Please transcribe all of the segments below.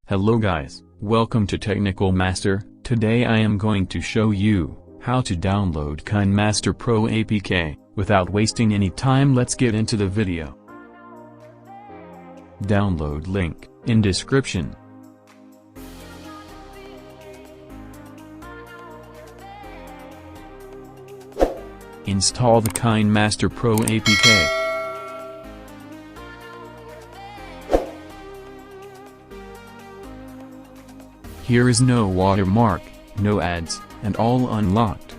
Hello guys, welcome to Technical Master. Today I am going to show you how to download Kinemaster Pro APK. Without wasting any time, let's get into the video. Download link in description. Install the Kinemaster Pro APK. Here is no watermark, no ads, and all unlocked.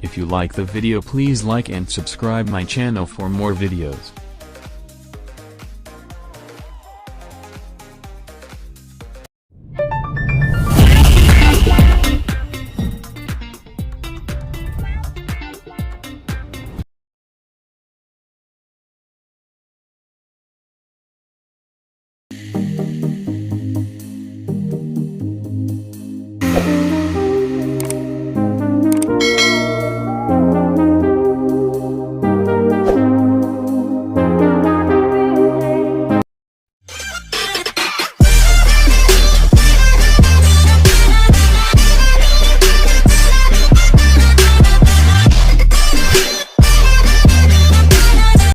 If you like the video, please like and subscribe my channel for more videos.